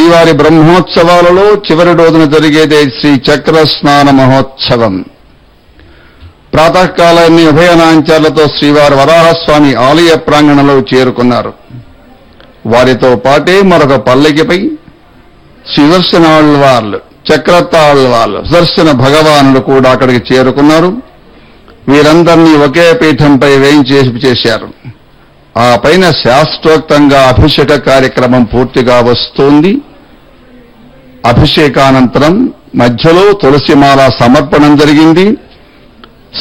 శ్రీవారి బ్రహ్మోత్సవాలలో చివరి రోజున జరిగేదే శ్రీ చక్ర స్నాన మహోత్సవం. ప్రాతకాలాన్ని ఉభయనాంచార్లతో శ్రీవారి వరాహస్వామి ఆలయ ప్రాంగణంలో చేరుకున్నారు. వారితో పాటే మరొక పల్లకిపై సుదర్శనాళ్వార్లు, చక్రతాళ్వార్లు, సుదర్శన భగవానుడు కూడా అక్కడికి చేరుకున్నారు. వీరందరినీ ఒకే పీఠంపై వేయించేశారు. ఆ పైన శాస్త్రోక్తంగా అభిషేక కార్యక్రమం పూర్తిగా వస్తోంది. అభిషేకానంతరం మధ్యలో తులసిమాల సమర్పణం జరిగింది.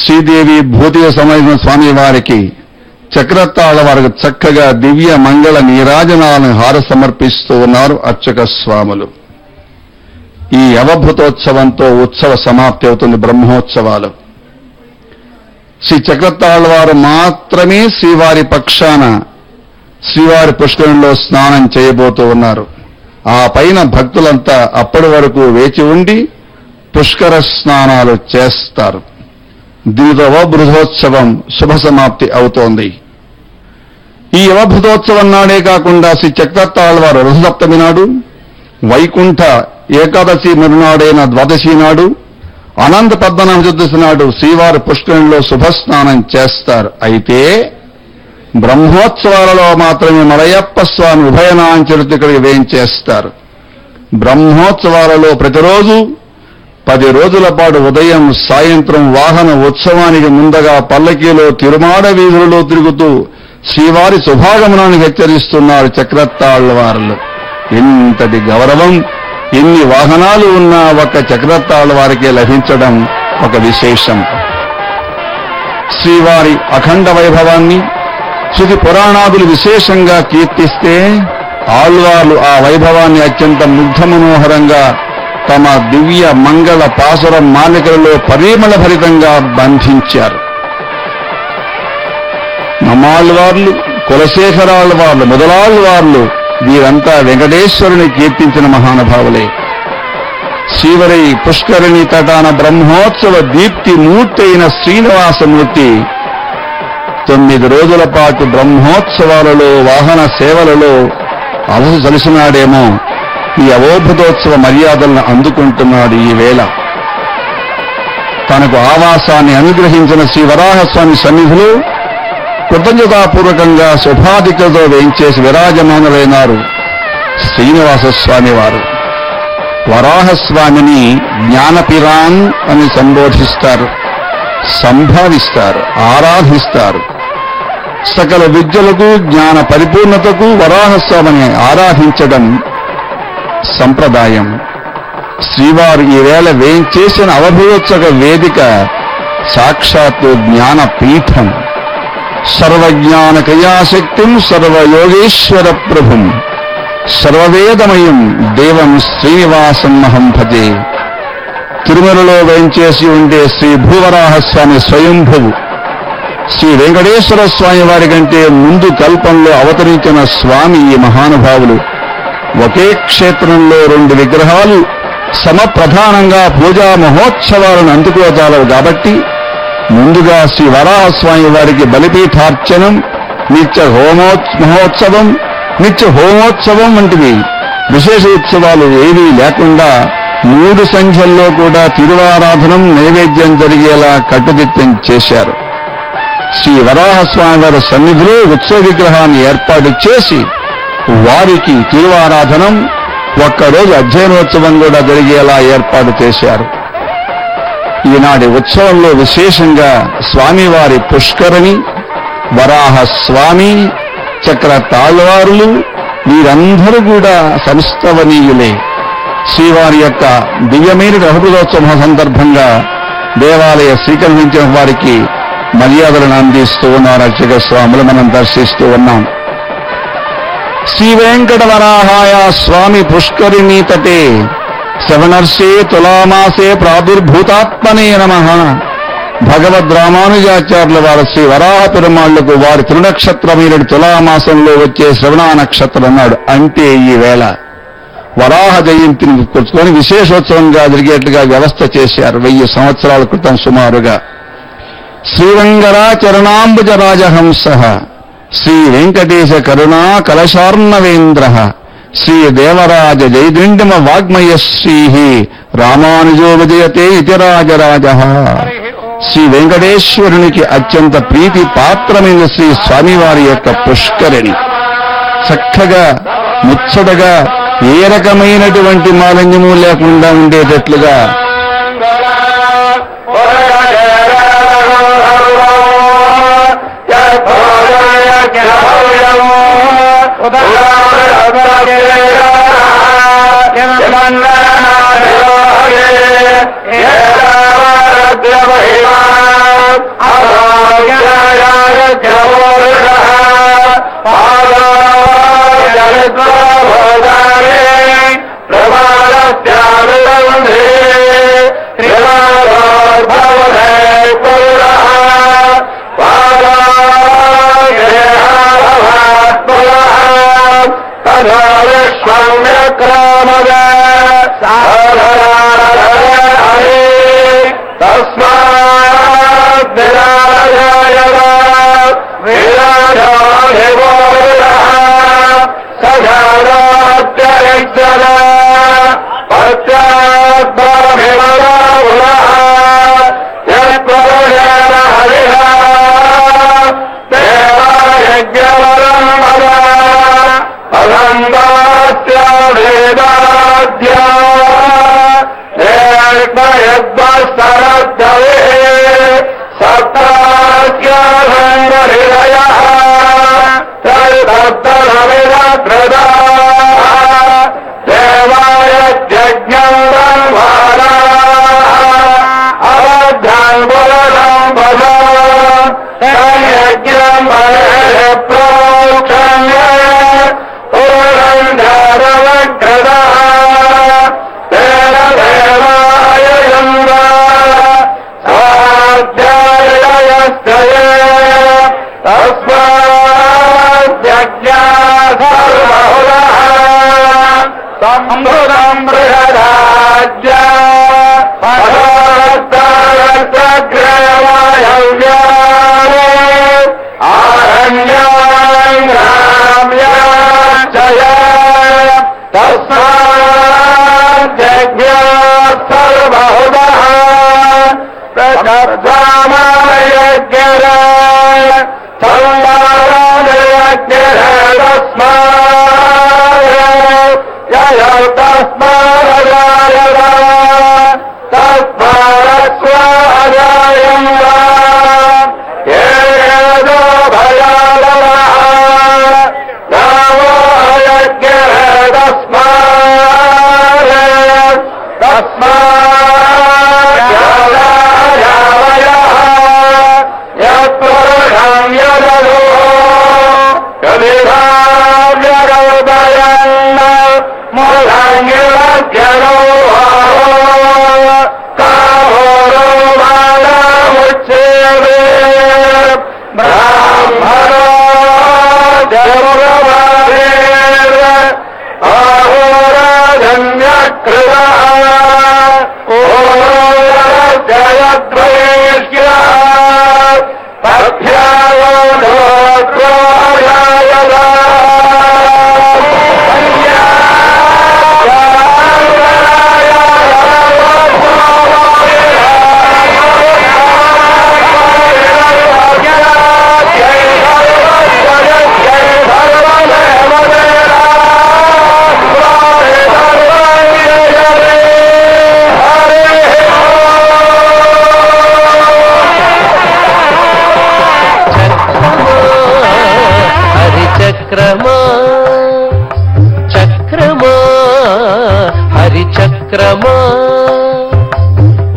శ్రీదేవి భూతిక సమయ స్వామి వారికి చక్రతాళ వారికి చక్కగా దివ్య మంగళ నీరాజనాలను హార సమర్పిస్తూ ఉన్నారు అర్చక స్వాములు. ఈ అవభృతోత్సవంతో ఉత్సవ సమాప్తి అవుతుంది. బ్రహ్మోత్సవాలు శ్రీ చక్రతాళ వారు మాత్రమే శ్రీవారి పక్షాన శ్రీవారి పుష్కరంలో స్నానం చేయబోతూ ఉన్నారు. ఆ పైన భక్తులంతా అప్పటి వరకు వేచి ఉండి పుష్కర స్నానాలు చేస్తారు. దీనితో అవభృతోత్సవం శుభ సమాప్తి అవుతోంది. ఈ అవభృతోత్సవం నాడే కాకుండా శ్రీ చక్రతాళ వారు రథసప్తమి నాడు, వైకుంఠ ఏకాదశి మరునాడైన ద్వాదశి నాడు, అనంత పద్మనాభ చతుర్దశి నాడు శ్రీవారి పుష్కరంలో శుభస్నానం చేస్తారు. అయితే బ్రహ్మోత్సవాలలో మాత్రమే మలయప్ప స్వామి ఉభయనాంచరుతి ఇక్కడికి వేయించేస్తారు. బ్రహ్మోత్సవాలలో ప్రతిరోజు 10 రోజుల పాటు ఉదయం సాయంత్రం వాహన ఉత్సవానికి ముందుగా పల్లకీలో తిరుమాడ వీధులలో తిరుగుతూ శ్రీవారి శుభాగమనాన్ని హెచ్చరిస్తున్నారు చక్రతాళ్వార్లు. ఇంతటి గౌరవం, ఎన్ని వాహనాలు ఉన్నా ఒక చక్రతాళ్ల వారికే లభించడం ఒక విశేషం. శ్రీవారి అఖండ వైభవాన్ని శృతి పురాణాదులు విశేషంగా కీర్తిస్తే ఆళ్వార్లు ఆ వైభవాన్ని అత్యంత ముగ్ధ మనోహరంగా తమ దివ్య మంగళ పాసురం మాలికలలో పరిమళ భరితంగా బంధించారు. నమాళ్వార్లు, కులశేఖరాళ్వార్లు, మొదలాళ్వార్లు వీరంతా వెంకటేశ్వరుని కీర్తించిన మహానుభావులే. శ్రీవరి పుష్కరిణి తటాన బ్రహ్మోత్సవ దీప్తి మూర్తి అయిన శ్రీనివాసమూర్తి 9 రోజుల పాటు బ్రహ్మోత్సవాలలో వాహన సేవలలో అవధి కలిసినాడేమో ఈ అవోభృతోత్సవ మర్యాదలను అందుకుంటున్నాడు. ఈ వేళ తనకు ఆవాసాన్ని అనుగ్రహించిన శ్రీ వరాహస్వామి సన్నిధిలో కృతజ్ఞతాపూర్వకంగా శుభాధికతో వేయించేసి విరాజమానులైనారు శ్రీనివాస స్వామి వారు. వరాహస్వామిని జ్ఞానపిరాన్ అని సంబోధిస్తారు, సంభావిస్తారు, ఆరాధిస్తారు. సకల విద్యలకు జ్ఞాన పరిపూర్ణతకు వరాహస్వామిని ఆరాధించడం సంప్రదాయం. శ్రీవారు ఈవేళ వేయించేసిన అవభృతోత్సవ వేదిక సాక్షాత్తు జ్ఞానపీఠం. సర్వజ్ఞాన క్రియాశక్తిం సర్వయోగేశ్వర ప్రభుం సర్వవేదమయం దేవం శ్రీనివాసం అహం భజే. తిరుమలలో వేయించేసి ఉండే శ్రీ భూవరాహస్వామి స్వయంభువు శ్రీ వెంకటేశ్వర స్వామి వారి కంటే ముందు కల్పంలో అవతరించిన స్వామి ఈ మహానుభావులు. ఒకే క్షేత్రంలో 2 విగ్రహాలు సమప్రధానంగా పూజా మహోత్సవాలను అందుకోజాలవు కాబట్టి ముందుగా శ్రీ వరాహస్వామి వారికి బలిపీఠార్చనం, నిత్య మహోత్సవం, నిత్య హోమోత్సవం వంటివి విశేష ఉత్సవాలు ఏవీ లేకుండా 3 సంఖ్యల్లో కూడా తిరువారాధనం నైవేద్యం జరిగేలా కట్టుదిట్టం చేశారు. శ్రీ వరాహస్వామి వారి సన్నిధిలో ఉత్సవ విగ్రహాన్ని ఏర్పాటు చేసి వారికి తిరువారాధనం, ఒక్కరోజు అధ్యయనోత్సవం కూడా జరిగేలా ఏర్పాటు చేశారు. ఈనాటి ఉత్సవంలో విశేషంగా స్వామివారి పుష్కరిణి, వరాహస్వామి, చక్రతాళ్వారులు వీరందరూ కూడా సంస్తవనీయులే. శ్రీవారి యొక్క దివ్యమైన అవభృతోత్సవం సందర్భంగా దేవాలయ స్వీకరించిన వారికి మర్యాదలను అందిస్తూ ఉన్నారు అర్చక స్వాములు. మనం దర్శిస్తూ ఉన్నాం. శ్రీ వెంకట వరాహాయ స్వామి పుష్కరిణీ తటే శ్రవణర్షే తులామాసే ప్రాదుర్భూతాత్మనే నమః. భగవద్ రామానుజాచార్యుల వారు శ్రీ వరాహ పెరుమాళ్లకు వారి త్రినక్షత్రమైన తులామాసంలో వచ్చే శ్రవణ నక్షత్రం అన్నాడు. అంటే ఈ వేళ వరాహ జయంతిని కూర్చుకొని విశేషోత్సవంగా జరిగేట్లుగా వ్యవస్థ చేశారు 1000 సంవత్సరాల క్రితం సుమారుగా. శ్రీరంగరాచరణాంబుజ రాజహంస శ్రీ వెంకటేశ కరుణా కలశార్ణవేంద్ర శ్రీ దేవరాజ జయదిండిమ వాగ్మయశ్రీ రామానుజో విజయతే ఇతి రాజరాజ. శ్రీ వెంకటేశ్వరునికి అత్యంత ప్రీతి పాత్రమైన శ్రీ స్వామివారి యొక్క పుష్కరిణి చక్కగా ముచ్చటగా ఏ రకమైనటువంటి మాలిన్యము లేకుండా ఉండేటట్లుగా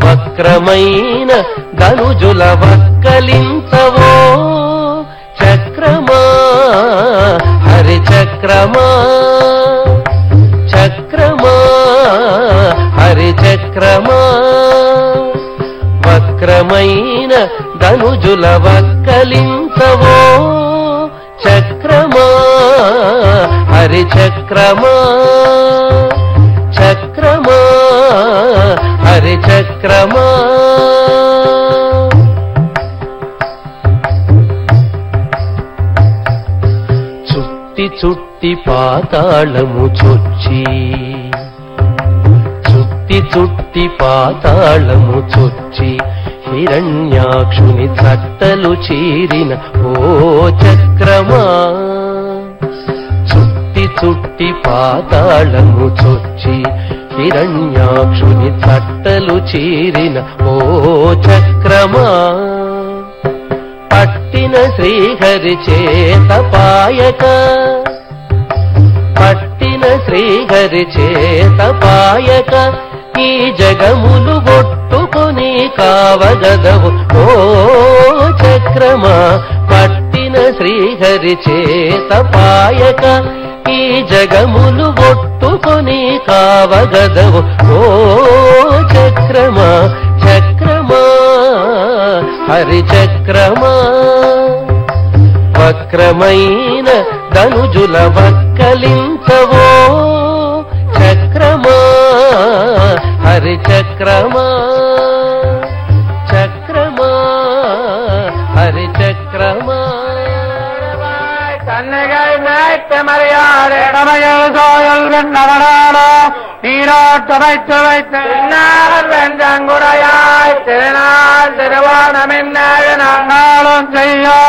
వక్రమైన ధనుజుల వక్కలించవో చక్రమా హరి చక్రమా చక్రమా హరి చక్రమా వక్రమైన ధనుజుల వక్కలించవో చక్రమా హరి చక్రమా చక్రమా హరి చక్రమా చుట్టి చుట్టి చుట్టి పాతాళము చొచ్చి చుట్టి పాతాళము చొచ్చి హిరణ్యాక్షుని చట్టలు చీరిన ఓ చక్రమా చుట్టి పాతాళము చొచ్చి హిరణ్యాక్షుని చట్టలు చీరిన ఓ చక్రమా పట్టిన శ్రీహరి చేత పాయక పట్టిన శ్రీహరి చేత పాయక ఈ జగములు గొట్టుకొని కావగదవు ఓ చక్రమా పట్టిన శ్రీహరి చేత పాయక ఈ జగములు గొట్టుకొని కావగదవు ఓ చక్రమా చక్రమా హరి చక్రమా వక్రమైన ధనుజుల వక్కలించవో చక్రమా హరి చక్రమా చక్రమా హరి చక్రమా தன்னைகள் மேய்த்த மரியாதையல் சோயல் வெண்ணவனாலோ நீரோட்டு வைத்து வைத்து வெஞ்சங்குடையாய் திருநாள் திருவானமின்னாலும் செய்யோ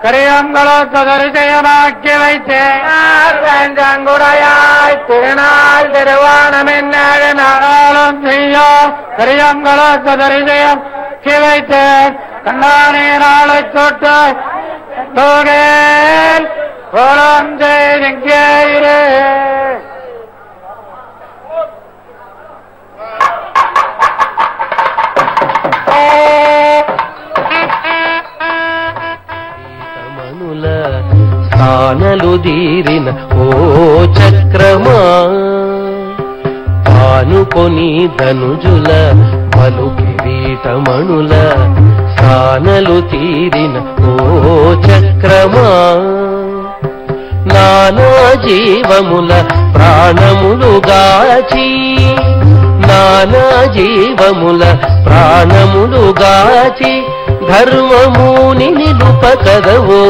கரியங்களோ தொடர்ஜயமாக்கி வைத்தேன் வெஞ்சங்குடையாய் திருநாள் திருவானமின்னாலும் செய்யோ கரியங்களோ தொடர்ஜயமாக்கி வைத்தேன் கண்ணானே நாளை தொட்டு தோகேல் கோலம் செய்கிறே మనుల స్థానలు దీరిన ఓ చక్రమా ఆనుకొని ధనుజుల పలు కిరీటమణుల స్థానలు తీరిన ఓ చక్రమా నానా జీవముల ప్రాణములుగాచి నానా జీవముల ప్రాణములుగాచి ధర్మముని నిలుపకదవో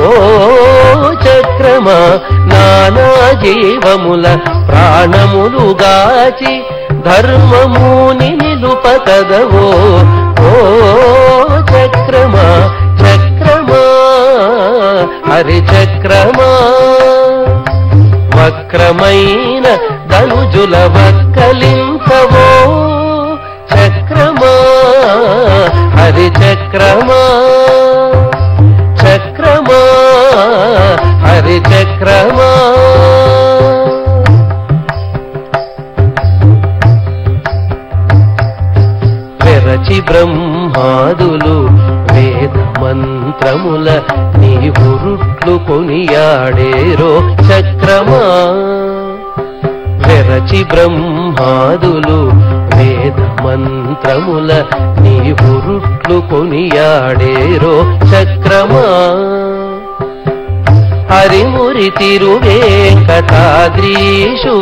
ఓ చక్రమా నానా జీవముల ప్రాణములుగాచి ధర్మముని నిలుపకదవో ఓ చక్రమా చక్రమా హరి చక్రమా వక్రమైన ధనుజుల వక్కలించవో చక్రమా హరి చక్రమా చక్రమా హరి చక్రమా వెరచి బ్రహ్మాదులు వేద మంత్రముల నీవురుట్లు కొనియాడేరో చక్రమా వెరచి బ్రహ్మాదులు వేద మంత్రముల నీవురుట్లు కొనియాడేరో చక్రమా హరిమురి తిరువేంకటాద్రీషు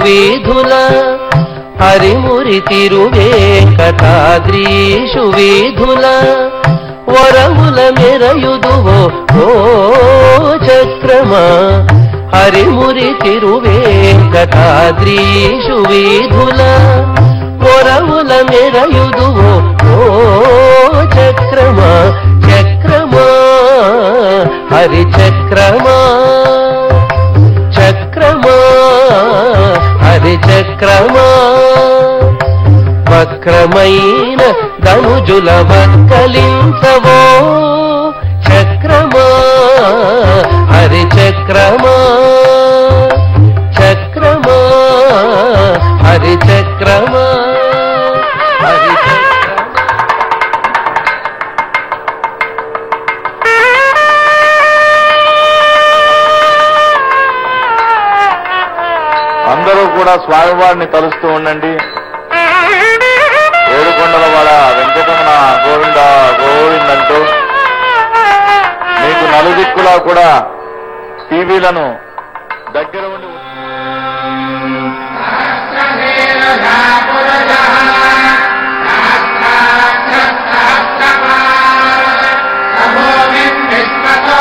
వీధుల హరిమురి తిరువేంకటాద్రీషు వీధుల వరముల మెరయుదువో ఓ చక్రమా హరిమురి తిరువేంకటాద్రీషు వీధుల వరముల మెరయుదువో ఓ చక్రమా చక్రమా హరి చక్రమా చక్రమా హరి చక్రమా వక్రమైన ధనుజుల వక్కలించవో చక్రమా హరి చక్రమా చక్రమా హరి చక్రమా హరి అందరూ కూడా స్వామివారిని తలుస్తూ ఉండండి. ఏడుకొండలవాడ వెంకటరమణ గోవింద గోవిందంటూ మీకు నలుదిక్కులా కూడా టీవీలను దగ్గర ఉండి విశ్వతో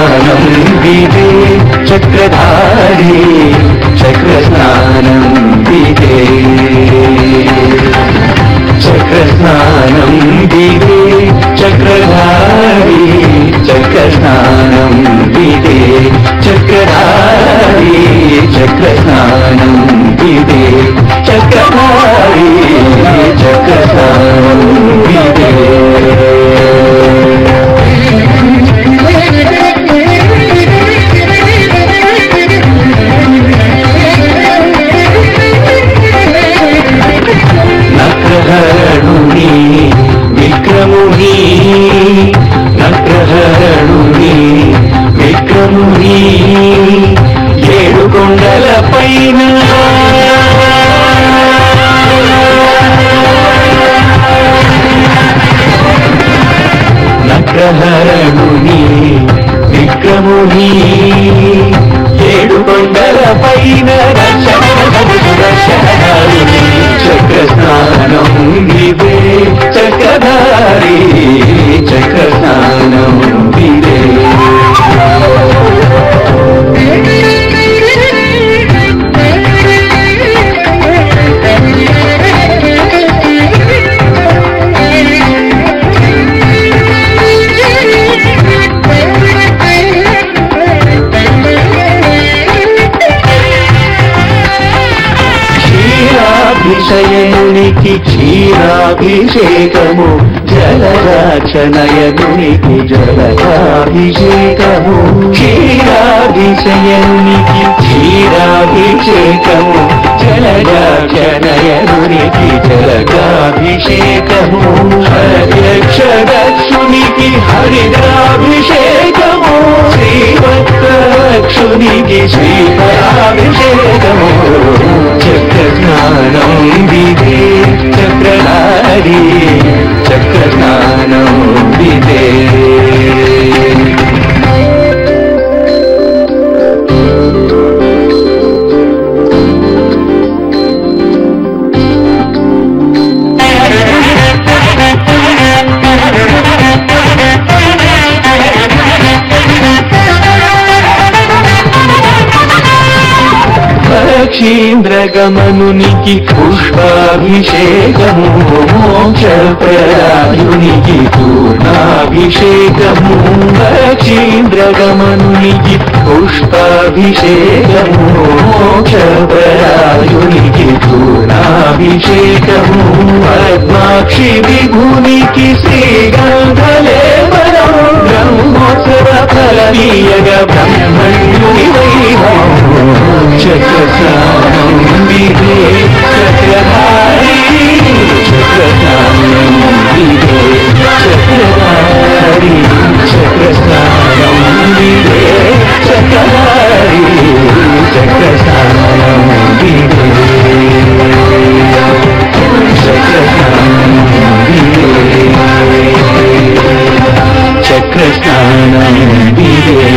చక్రస్నానం విదే చక్రధారి చక్రస్నానం విదే చక్రస్నానం విదే చక్రధారి చక్రస్నానం విదే చక్రధారి చక్రస్నానం విదే చక్రధారి చక్రస్నానం విదే నక్రహరణుని విక్రముని నక్రహరణుని విక్రముని ఏడు కొండల పైన నక్రహరణుని విక్రముని ఏడు కొండల పైన దర్శనాలుని చక్రస్నానం విదే చక్రధారి చక్రస్నానం విదే క్షీరాభిషయనునికి క్షీరాభిషేకము జలరాక్షనయనునికి జలరాభిషేకము క్షీరాభిషయనునికి క్షీరాభిషేకము జలరాక్షనయనునికి జలరాభిషేకము హరిరక్షదక్షునికి హరిద్రాభిషేకము శ్రీవత్సక్షునికి శ్రీపరాభిషేకము చక్రస్నానం విదే చక్రధారి చక్రస్నానం విదే పక్షీంద్రగమనునికి పుష్పాభిషేకము మోక్షప్రదాయునికి పూర్ణాభిషేకము పక్షీంద్రగమనునికి పుష్పాభిషేకము మోక్షప్రదాయునికి పూర్ణాభిషేకము పద్మాక్షి విభునికి శ్రీగంధలేవరం బ్రహ్మోత్సవ ఫలనీయగ బ్రహ్మణ్యుని వైభవం చక్రస్నానం విదే చక్రధారి చక్రస్నానం విదే చక్రధారి చక్రస్నానం విదే చక్రధారి చక్రస్నానం విదే చక్రస్నానం విదే చక్రస్నానం విదే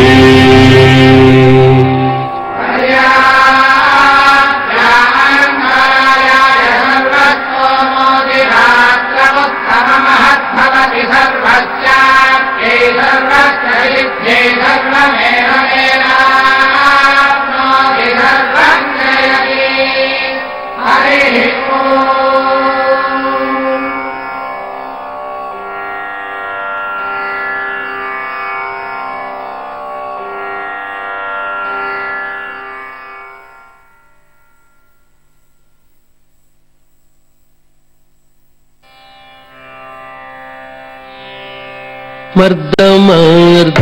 మర్ద మర్ద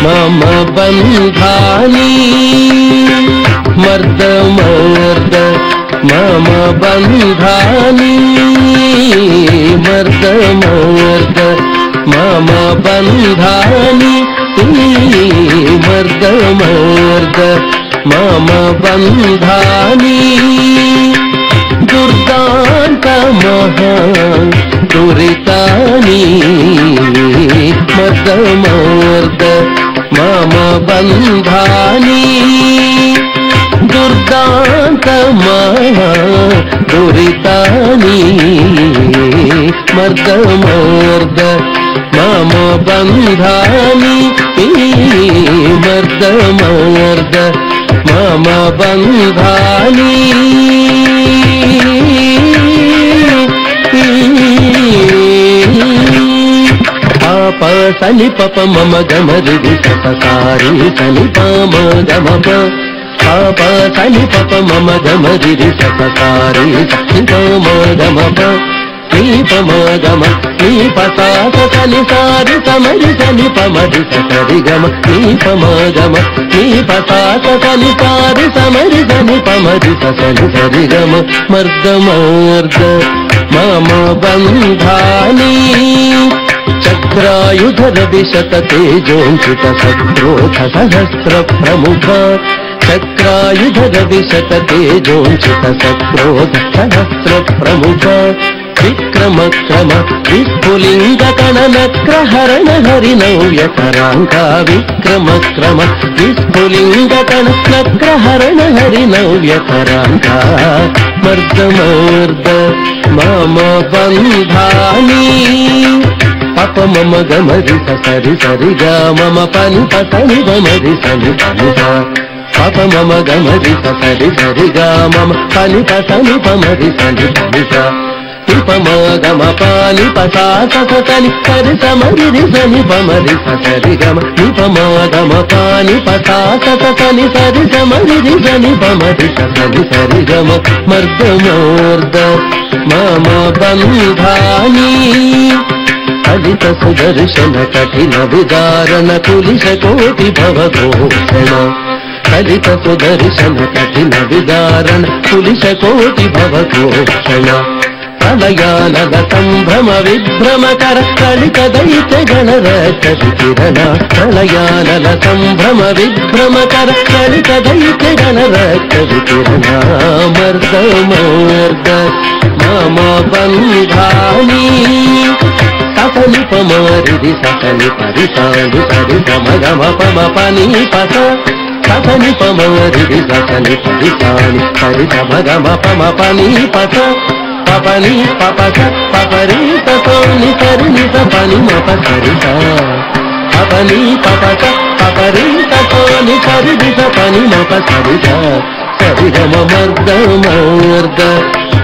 మమ బంధాని మర్ద మర్ద మమ బంధాని మర్ద మర్ద మమ బంధాని మర్ద మర్ద మమ బంధాని దుర్దాంత మహా దురితాని మర్ద మర్ద మమ బంధాని దుర్దాంత మహా దురితాని మర్ద మర్ద మమ బంధాని మర్ద మర్ద మమ బంధాని పాప సని పప మమ గమరి ససారి సని పమ గమ పాప సని పప మమ గమరి ససారి సని పమ గమ పమ గమ నీ పసాస సని సారి సమరి సని పమరి సరి గమ నీ పమ గమ నీ పసాస సని సారి సమరి సని పమరి సని సరి గమ మర్ద మర్ద మమ బంధాని చక్రాయుధర విశత తేజోంచిత సక్రోధ సహస్ర ప్రముఖ చక్రాయుధర విశత తేజోంచిత సక్రోధ సహస్ర ప్రముఖ విక్రమ క్రమ విస్ఫులింగ కణనక్రహరణ హరినవ్యకరాంక విక్రమ క్రమ విస్ఫులింగ కణనక్రహరణ హరినవ్యకరాంక మర్ద మర్ద మమ బంధాని పప మమ గమరి సరి సరి గా మమ పని పసని గమరి సని పని పప మమ గమరి సరి సరి గా మమ పని పసని పమరి సని పని పమ గమ పాని పసాస సని సరి సమరి సని పమరి సరి గమ నిపమ గమ పాని పసాస సని సరి సమరి సని పమరి సని సరి గమ మర్ద మర్ద మమ బంధాని ఫలిత సుదర్శన కఠిన విదారణ కులిశ కోటి భవఘోషణ ఫలిత సుదర్శన కఠిన విదారణ కులిశ కోటి భవఘోషణ ప్రళయానల సంభ్రమ విభ్రమకర కలిత దైత్య గణరక్ష వికిరణ ప్రళయానల సంభ్రమ విభ్రమకర కలిత దైత్య గణరక్ష వికిరణ మర్ద మర్ద మమ బంధాని ససని పమరిది ససని పరిసాని సరి సమ గమ పమ పని పస ససని పమరిది ససని పరిసాని సరి సమ గమ పమ పని పస పపని పపస పపరి సోని సరి నిస పని మప సరిత పపని పపస పపరి సోని సరి నిస పని మప సరిత సరి గమ మర్ద మర్ద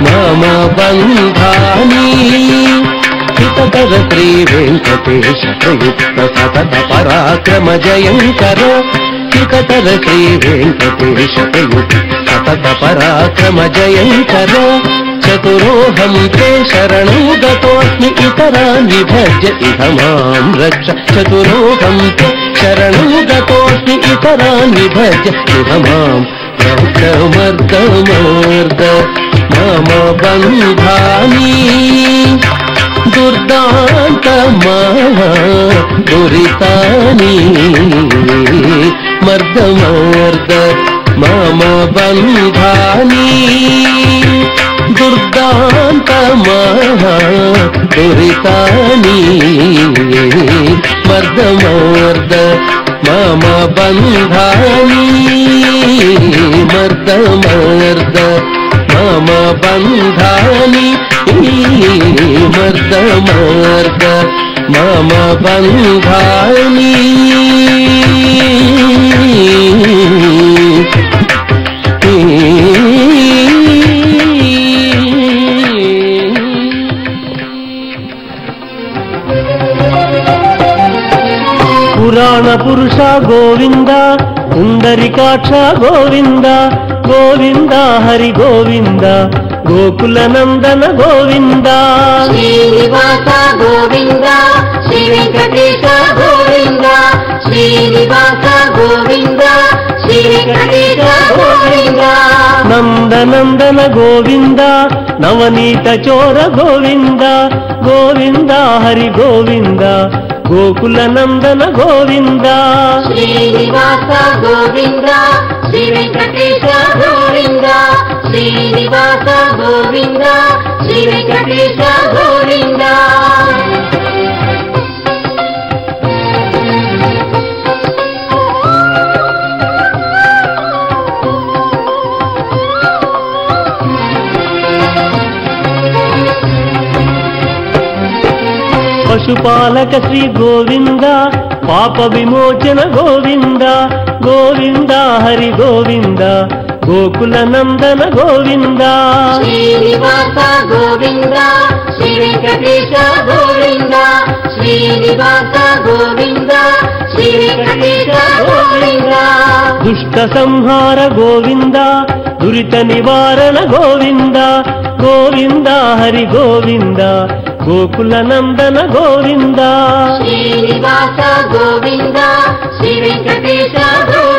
మమ బంధాని హితకర శ్రీ వెంకటేశ ప్రయుక్త సతత పరాక్రమ జయంకర హితకర శ్రీ వెంకటేశ ప్రయుక్త సతత పరాక్రమ జయంకర చతురోహం తే శరణం గతోస్మి ఇతరాన్ విభజ్య ఇహ మాం రక్ష చతురోహం తే శరణం గతోస్మి ఇతరాన్ విభజ్య ఇహ మాం రక్ష మర్ద మర్ద మమ బంధాని దుర్దాంత మహా దురితాని మర్ద మర్ద మమ బంధాని దుర్దాంత మహా దురితాని మర్ద మర్ద మమ బంధాని మర్ద మర్ద మమ బంధాని మర్ద మర్ద మమ బంధాని పురాణ పురుష గోవింద సుందరికాక్ష గోవింద గోవింద హరి గోవింద గోకుల నందన గోవింద శ్రీనివాస గోవింద శ్రీ వెంకటేశ గోవింద శ్రీనివాస గోవింద శ్రీ వెంకటేశ గోవింద నందనందన గోవింద నవనీత చోర గోవింద గోవింద హరి గోవింద గోకుల నందన గోవింద శ్రీనివాస గోవింద శ్రీ వెంకటేశ గోవింద శ్రీనివాస గోవింద శ్రీ వెంకటేశ గోవింద పశుపాలక శ్రీ గోవింద పాప విమోచన గోవింద గోవింద హరి గోవింద గోకుల నందన గోవింద శ్రీనివాస గోవింద శ్రీ వెంకటేశ గోవింద శ్రీనివాస గోవింద శ్రీ వెంకటేశ గోవింద దుష్ట సంహార గోవింద దురిత నివారణ గోవింద గోవింద హరి గోవింద గోకుల నందన గోవింద శ్రీనివాస గోవింద శ్రీ వెంకటేశ గోవింద